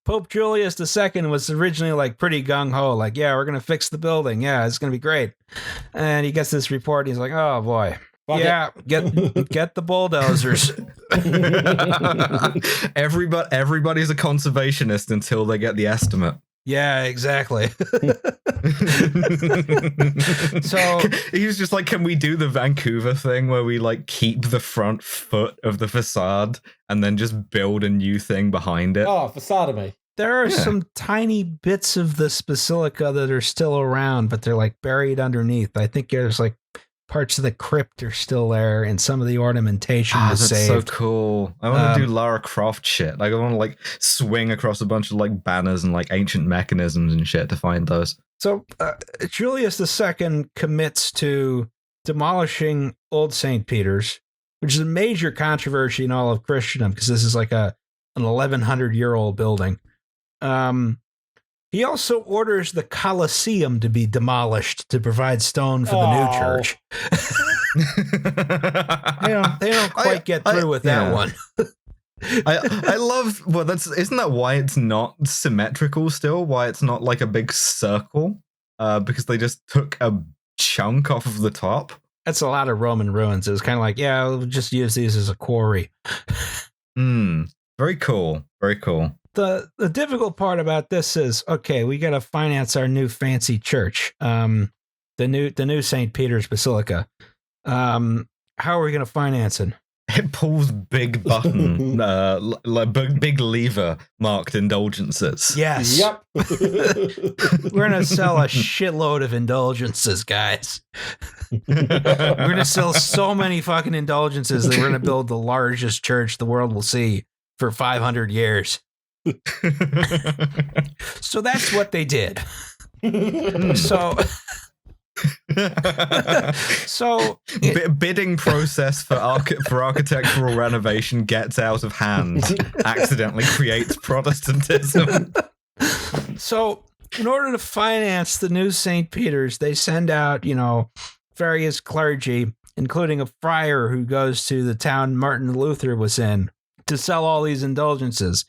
Pope Julius II was originally like pretty gung-ho, like, yeah, we're going to fix the building. Yeah, it's going to be great. And he gets this report. And he's like, oh, boy. Fuck yeah, get the bulldozers. Everybody's a conservationist until they get the estimate. Yeah, exactly. So he was just like, can we do the Vancouver thing where we like keep the front foot of the facade and then just build a new thing behind it? Oh, facadomy. There are some tiny bits of this basilica that are still around, but they're like buried underneath. I think there's like parts of the crypt are still there, and some of the ornamentation was that's saved. so cool. I want to do Lara Croft shit. Like, I want to like swing across a bunch of like banners and like ancient mechanisms and shit to find those. So Julius II commits to demolishing Old St. Peter's, which is a major controversy in all of Christendom because this is like an 1,100-year-old building. He also orders the Colosseum to be demolished to provide stone for the new church. They don't quite get through with that one. I love isn't that why it's not symmetrical still? Why it's not like a big circle? Because they just took a chunk off of the top. That's a lot of Roman ruins. It was kind of like, yeah, we'll just use these as a quarry. Very cool. Very cool. The difficult part about this is, okay, we got to finance our new fancy church, the new St. Peter's Basilica. How are we going to finance it? It pulls big button, big lever marked indulgences. Yes. Yep. We're going to sell a shitload of indulgences, guys. We're going to sell so many fucking indulgences that we're going to build the largest church the world will see for 500 years. So that's what they did. So bidding process for architectural renovation gets out of hand, accidentally creates Protestantism. So in order to finance the new St. Peter's, they send out, various clergy, including a friar who goes to the town Martin Luther was in, to sell all these indulgences.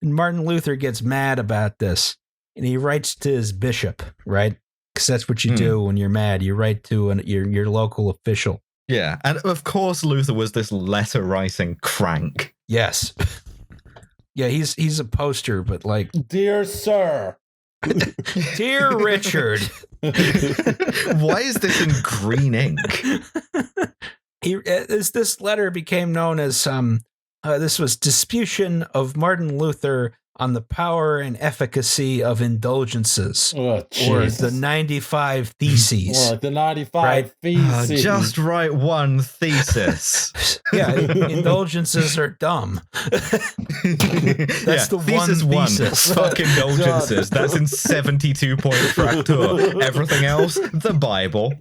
And Martin Luther gets mad about this, and he writes to his bishop, right? Because that's what you do when you're mad. You write to your local official. Yeah, and of course Luther was this letter-writing crank. Yes. Yeah, he's a poster, but like... Dear Sir. Dear Richard. Why is this in green ink? This letter became known as... this was Disputation of Martin Luther on the Power and Efficacy of Indulgences, or the 95 Theses. Or the 95 Theses. Just write one thesis. Yeah, indulgences are dumb. That's the thesis one thesis. Fuck indulgences. That's in 72-point fracture. Everything else, the Bible.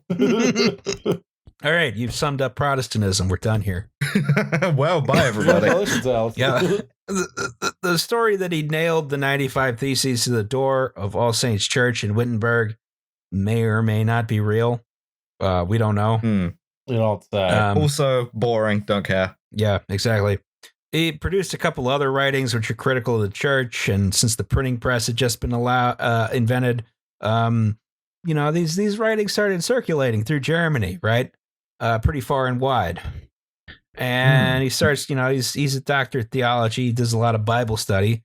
All right, you've summed up Protestantism. We're done here. Well, bye, everybody. Yeah. The story that he nailed the 95 Theses to the door of All Saints Church in Wittenberg may or may not be real. We don't know. You don't say. Also, boring. Don't care. Yeah, exactly. He produced a couple other writings which are critical of the church, and since the printing press had just been invented, these writings started circulating through Germany, right? Pretty far and wide. And he starts, he's a doctor of theology. He does a lot of Bible study.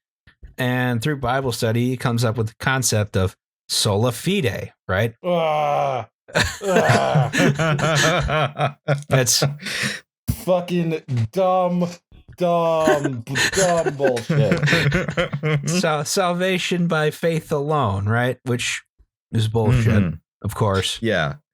And through Bible study, he comes up with the concept of sola fide, right? That's fucking dumb bullshit. Salvation by faith alone, right? Which is bullshit, of course. Yeah.